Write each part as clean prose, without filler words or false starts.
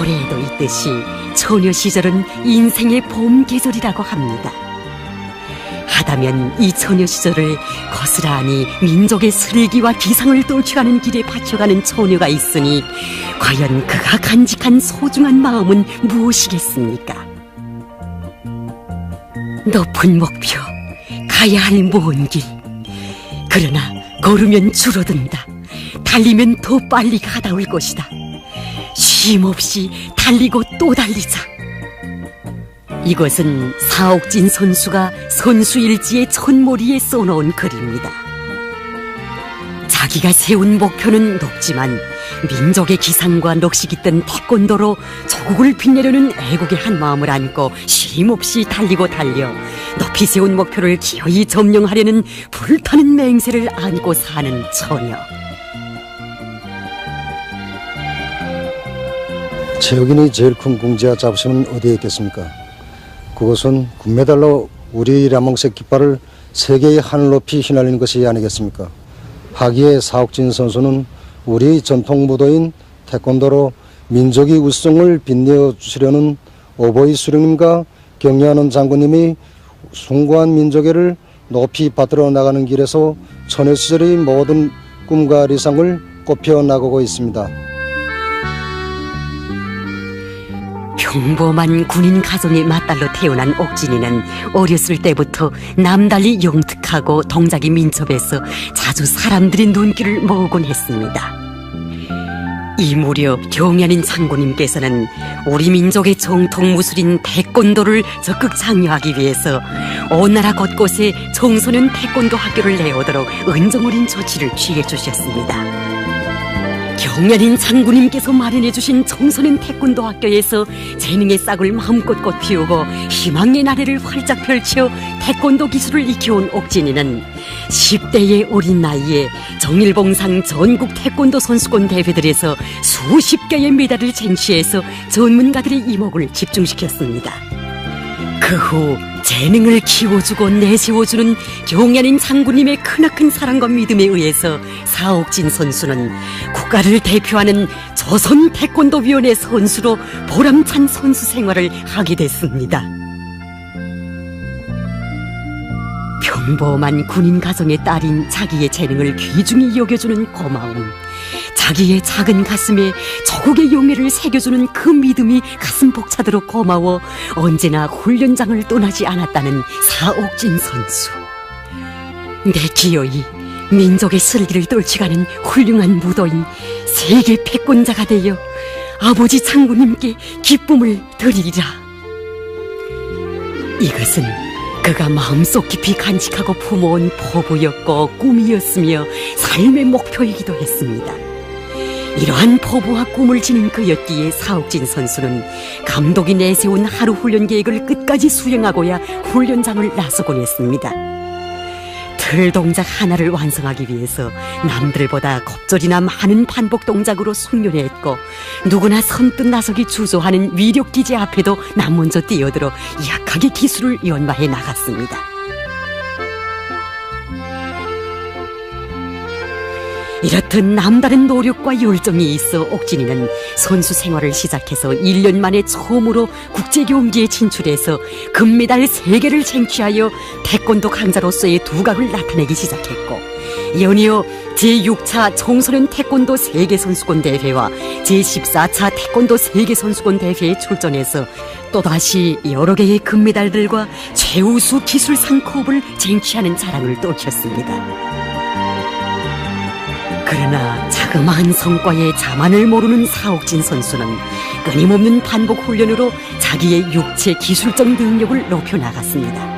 노래에도 있듯이 처녀 시절은 인생의 봄 계절이라고 합니다. 하다면 이 처녀 시절을 고스란히 민족의 슬기와 기상을 떨쳐가는 길에 바쳐가는 처녀가 있으니 과연 그가 간직한 소중한 마음은 무엇이겠습니까? 높은 목표, 가야 할 먼 길. 그러나 걸으면 줄어든다. 달리면 더 빨리 가다 올 것이다. 쉼없이 달리고 또 달리자. 이것은 사옥진 선수가 선수일지의 첫머리에 써놓은 글입니다. 자기가 세운 목표는 높지만 민족의 기상과 넋이 깃든 태권도로 조국을 빛내려는 애국의 한 마음을 안고 쉼없이 달리고 달려 높이 세운 목표를 기어이 점령하려는 불타는 맹세를 안고 사는 처녀. 체육인이 제일 큰 궁지와 자부심은 어디에 있겠습니까? 그것은 금메달로 우리 라몽색 깃발을 세계의 하늘 높이 휘날리는 것이 아니겠습니까? 하기에 사옥진 선수는 우리 전통 무도인 태권도로 민족의 우승을 빛내어 주시려는 오보이 수령님과 격려하는 장군님이 숭고한 민족애를 높이 받들어 나가는 길에서 처녀 시절의 모든 꿈과理想을 꼽혀 나가고 있습니다. 평범한 군인 가정의 맏딸로 태어난 옥진이는 어렸을 때부터 남달리 영특하고 동작이 민첩해서 자주 사람들의 눈길을 모으곤 했습니다. 이 무렵 경연인 장군님께서는 우리 민족의 정통 무술인 태권도를 적극 장려하기 위해서 온 나라 곳곳에 청소년 태권도 학교를 내오도록 은정어린 조치를 취해 주셨습니다. 경연인 장군님께서 마련해 주신 청소년 태권도 학교에서 재능의 싹을 마음껏 꽃피우고 희망의 나래를 활짝 펼쳐 태권도 기술을 익혀온 옥진이는 10대의 어린 나이에 정일봉상 전국 태권도 선수권 대회들에서 수십 개의 메달을 쟁취해서 전문가들의 이목을 집중시켰습니다. 그 후 재능을 키워주고 내세워주는 경연인 장군님의 크나큰 사랑과 믿음에 의해서 사옥진 선수는 국가를 대표하는 조선 태권도위원회 선수로 보람찬 선수 생활을 하게 됐습니다. 평범한 군인 가정의 딸인 자기의 재능을 귀중히 여겨주는 고마움, 자기의 작은 가슴에 조국의 용애를 새겨주는 그 믿음이 가슴 벅차도록 고마워 언제나 훈련장을 떠나지 않았다는 사옥진 선수. 내 기어이 민족의 슬기를 떨쳐가는 훌륭한 무도인 세계 패권자가 되어 아버지 장군님께 기쁨을 드리리라. 이것은 그가 마음속 깊이 간직하고 품어온 포부였고 꿈이었으며 삶의 목표이기도 했습니다. 이러한 포부와 꿈을 지닌 그였기에 사옥진 선수는 감독이 내세운 하루 훈련 계획을 끝까지 수행하고야 훈련장을 나서곤 했습니다. 틀 동작 하나를 완성하기 위해서 남들보다 곱절이나 많은 반복 동작으로 숙련했고 누구나 선뜻 나서기 주저하는 위력기제 앞에도 남 먼저 뛰어들어 약하게 기술을 연마해 나갔습니다. 이렇듯 남다른 노력과 열정이 있어 옥진이는 선수 생활을 시작해서 1년 만에 처음으로 국제경기에 진출해서 금메달 3개를 쟁취하여 태권도 강자로서의 두각을 나타내기 시작했고 연이어 제6차 청소년 태권도 세계선수권 대회와 제14차 태권도 세계선수권 대회에 출전해서 또다시 여러 개의 금메달들과 최우수 기술상컵을 쟁취하는 자랑을 떨쳤습니다. 그러나 자그마한 성과에 자만을 모르는 사옥진 선수는 끊임없는 반복 훈련으로 자기의 육체 기술적 능력을 높여나갔습니다.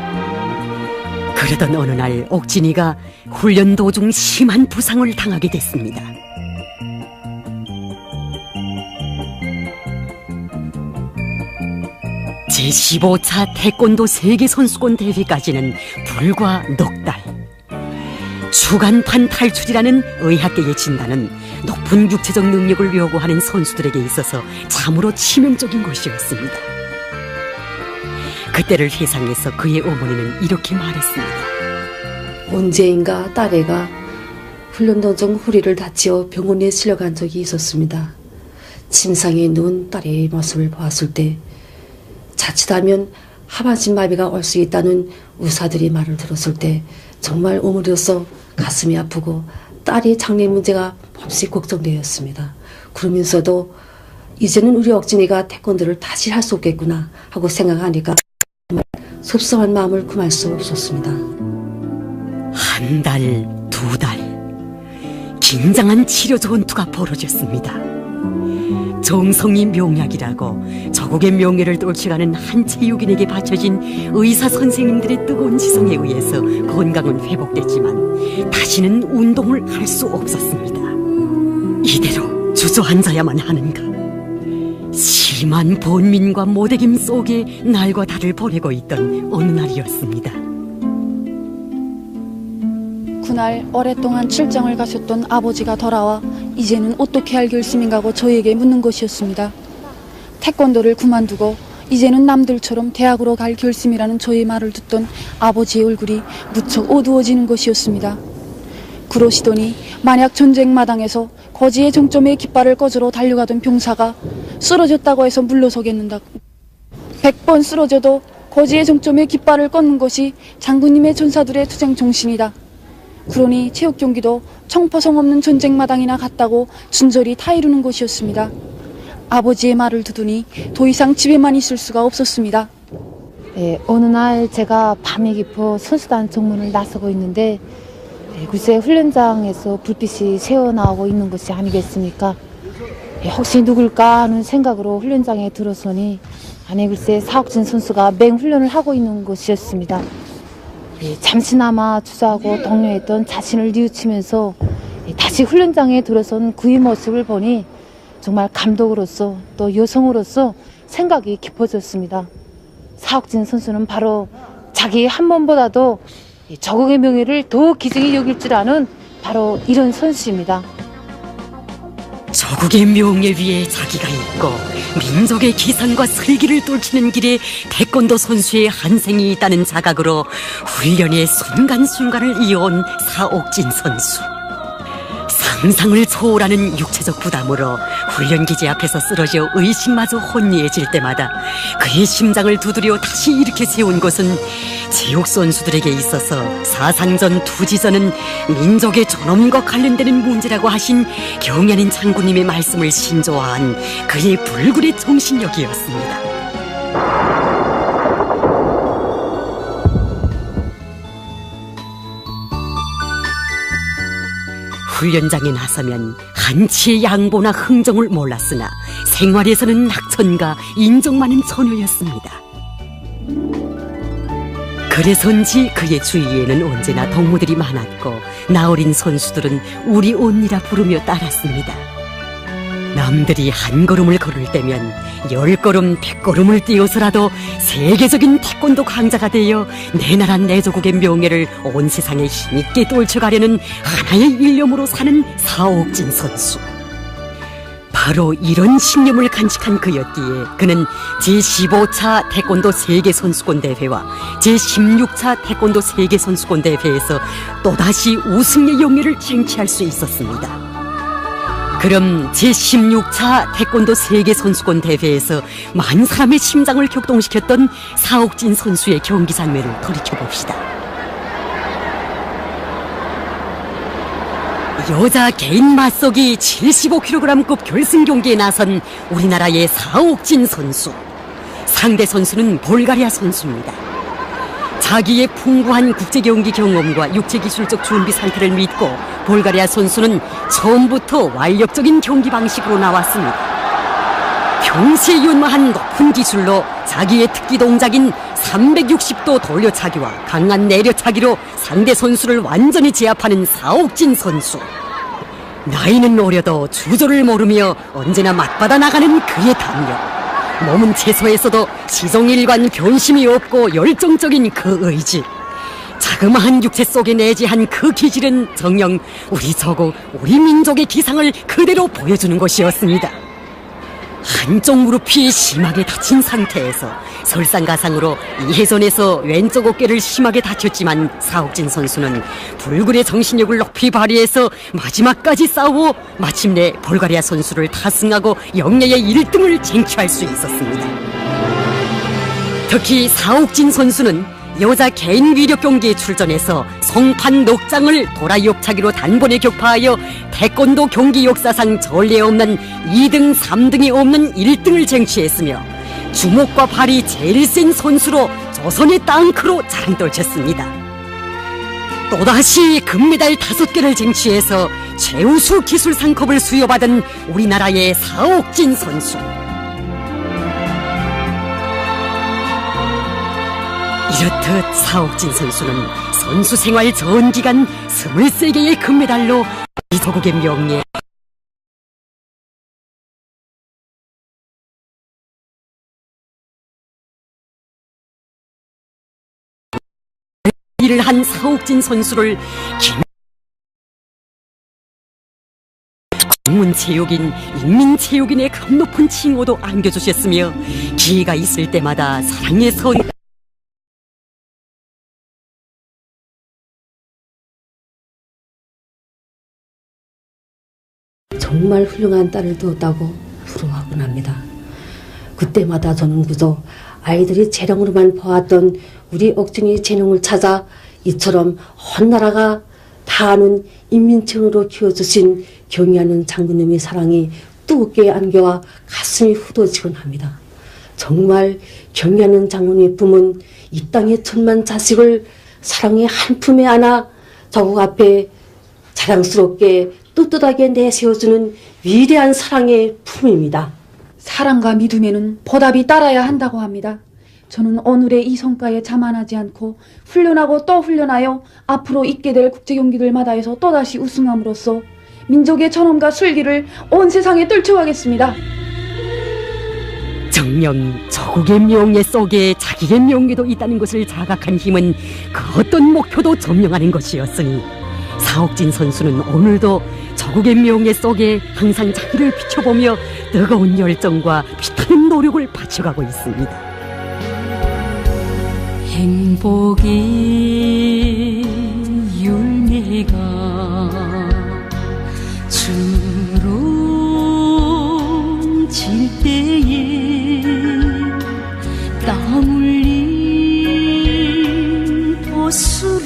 그러던 어느 날 옥진이가 훈련 도중 심한 부상을 당하게 됐습니다. 제15차 태권도 세계선수권 대회까지는 불과 넉 달. 주간판 탈출이라는 의학계의 진단은 높은 육체적 능력을 요구하는 선수들에게 있어서 참으로 치명적인 것이었습니다. 그때를 회상해서 그의 어머니는 이렇게 말했습니다. 언제인가 딸애가 훈련 도중 허리를 다치어 병원에 실려간 적이 있었습니다. 침상에 누운 딸의 모습을 보았을 때 자칫하면 하반신 마비가 올 수 있다는 의사들이 말을 들었을 때 정말 어머니로서 가슴이 아프고 딸의 장래 문제가 몹시 걱정되었습니다. 그러면서도 이제는 우리 옥진이가 태권도를 다시 할 수 없겠구나 하고 생각하니까 정말 섭섭한 마음을 금할 수 없었습니다. 한 달, 두 달, 긴장한 치료 전투가 벌어졌습니다. 정성이 명약이라고 저국의 명예를 떨쳐가는 한 체육인에게 바쳐진 의사 선생님들의 뜨거운 지성에 의해서 건강은 회복됐지만 다시는 운동을 할 수 없었습니다. 이대로 주저앉아야만 하는가. 심한 번민과 모대김 속에 날과 달을 보내고 있던 어느 날이었습니다. 그날 오랫동안 출장을 가셨던 아버지가 돌아와 이제는 어떻게 할 결심인가고 저에게 묻는 것이었습니다. 태권도를 그만두고 이제는 남들처럼 대학으로 갈 결심이라는 저의 말을 듣던 아버지의 얼굴이 무척 어두워지는 것이었습니다. 그러시더니 만약 전쟁 마당에서 거지의 정점에 깃발을 꽂으러 달려가던 병사가 쓰러졌다고 해서 물러서겠는가. 100번 쓰러져도 거지의 정점에 깃발을 꽂는 것이 장군님의 전사들의 투쟁 정신이다. 그러니 체육 경기도 청포성 없는 전쟁 마당이나 같다고 준절히 타이르는 것이었습니다. 아버지의 말을 듣더니 더 이상 집에만 있을 수가 없었습니다. 네, 어느 날 제가 밤이 깊어 선수단 정문을 나서고 있는데 글쎄 훈련장에서 불빛이 새어나오고 있는 것이 아니겠습니까? 혹시 누굴까 하는 생각으로 훈련장에 들어서니 아니 글쎄 사옥진 선수가 맹훈련을 하고 있는 것이었습니다. 잠시나마 주저하고 동요했던 자신을 뉘우치면서 다시 훈련장에 들어선 그의 모습을 보니 정말 감독으로서 또 여성으로서 생각이 깊어졌습니다. 사옥진 선수는 바로 자기 한 번보다도 저국의 명예를 더 기중히 여길 줄 아는 바로 이런 선수입니다. 저국의 명예 위에 자기가 있고 민족의 기상과 슬기를 뚫치는 길에 태권도 선수의 한 생이 있다는 자각으로 훈련의 순간순간을 이어온 사옥진 선수. 상상을 초월하는 육체적 부담으로 훈련기지 앞에서 쓰러져 의식마저 혼미해질 때마다 그의 심장을 두드려 다시 일으켜 세운 것은 체육 선수들에게 있어서 사상전, 투지전은 민족의 존엄과 관련되는 문제라고 하신 경연인 장군님의 말씀을 신조화한 그의 불굴의 정신력이었습니다. 훈련장에 나서면 한치의 양보나 흥정을 몰랐으나 생활에서는 낙천과 인정 많은 처녀였습니다. 그래서인지 그의 주위에는 언제나 동무들이 많았고 나어린 선수들은 우리 언니라 부르며 따랐습니다. 남들이 한 걸음을 걸을 때면 10걸음, 100걸음을 뛰어서라도 세계적인 태권도 강자가 되어 내 나라 내 조국의 명예를 온 세상에 힘있게 떨쳐가려는 하나의 일념으로 사는 사옥진 선수. 바로 이런 신념을 간직한 그였기에 그는 제15차 태권도 세계선수권대회와 제16차 태권도 세계선수권대회에서 또다시 우승의 영예를 쟁취할 수 있었습니다. 그럼 제16차 태권도 세계선수권대회에서 많은 사람의 심장을 격동시켰던 사옥진 선수의 경기 장면을 돌이켜봅시다. 여자 개인 맞서기 75kg급 결승 경기에 나선 우리나라의 사옥진 선수. 상대 선수는 볼가리아 선수입니다. 자기의 풍부한 국제경기 경험과 육체기술적 준비 상태를 믿고 볼가리아 선수는 처음부터 완력적인 경기 방식으로 나왔습니다. 평시에 연마한 높은 기술로 자기의 특기 동작인 360도 돌려차기와 강한 내려차기로 상대 선수를 완전히 제압하는 사옥진 선수. 나이는 어려도 주저를 모르며 언제나 맞받아 나가는 그의 담력. 몸은 채소에서도 시종일관 변심이 없고 열정적인 그 의지. 자그마한 육체 속에 내재한 그 기질은 정녕 우리 조국, 우리 민족의 기상을 그대로 보여주는 것이었습니다. 한쪽 무릎이 심하게 다친 상태에서 설상가상으로 2회전에서 왼쪽 어깨를 심하게 다쳤지만 사옥진 선수는 불굴의 정신력을 높이 발휘해서 마지막까지 싸워 마침내 불가리아 선수를 타승하고 영예의 1등을 쟁취할 수 있었습니다. 특히 사옥진 선수는 여자 개인 위력 경기에 출전해서 송판 녹장을 도라이옥차기로 단번에 격파하여 태권도 경기 역사상 전례 없는 2등, 3등이 없는 1등을 쟁취했으며 주먹과 발이 제일 센 선수로 조선의 땅크로 자랑 떨쳤습니다. 또다시 금메달 5개를 쟁취해서 최우수 기술상컵을 수여받은 우리나라의 사옥진 선수. 이렇듯 사옥진 선수는 선수 생활 전 기간 23개의 금메달로 이 조국의 명예, 일을 한 사옥진 선수를 국문체육인, 인민체육인의 급 높은 칭호도 안겨주셨으며 기회가 있을 때마다 사랑의 선 정말 훌륭한 딸을 두었다고 부러워하곤 합니다. 그때마다 저는 그저 아이들이 재령으로만 보았던 우리 옥진이의 재능을 찾아 이처럼 온 나라가 다 아는 인민체육으로 키워주신 경의하는 장군님의 사랑이 뜨겁게 안겨와 가슴이 후들지곤 합니다. 정말 경의하는 장군의 품은 이 땅의 천만 자식을 사랑의 한 품에 안아 저국 앞에 자랑스럽게 떳떳하게 내세워주는 위대한 사랑의 품입니다. 사랑과 믿음에는 보답이 따라야 한다고 합니다. 저는 오늘의 이 성과에 자만하지 않고 훈련하고 또 훈련하여 앞으로 있게 될 국제경기들마다에서 또다시 우승함으로써 민족의 전엄과 술기를 온 세상에 떨쳐가겠습니다. 정녕 저국의 명예 속에 자기의 명예도 있다는 것을 자각한 힘은 그 어떤 목표도 점령하는 것이었으니 사옥진 선수는 오늘도 저국의 명예 속에 항상 자기를 비춰보며 뜨거운 열정과 피타는 노력을 바쳐가고 있습니다. 행복의 열매가 주름질 때에 땀 흘린 보수를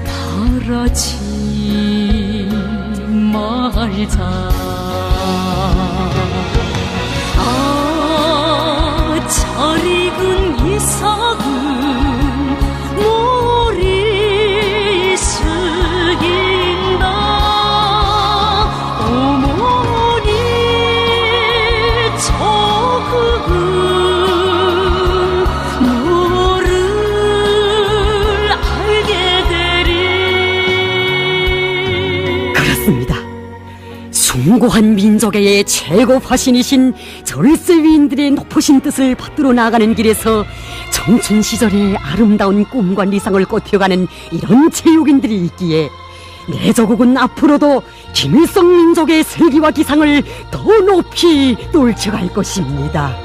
바라지 말자. 잘 익은 이삭은 물이 숙인다. 어머니 조국은 너를 알게 되리. 그렇습니다. 숭고한 민족의 최고 화신이신 절세 위인들의 높으신 뜻을 받들어 나가는 길에서 청춘 시절의 아름다운 꿈과理想을 꽃피워가는 이런 체육인들이 있기에 내 조국은 앞으로도 김일성 민족의 슬기와 기상을 더 높이 떨쳐갈 것입니다.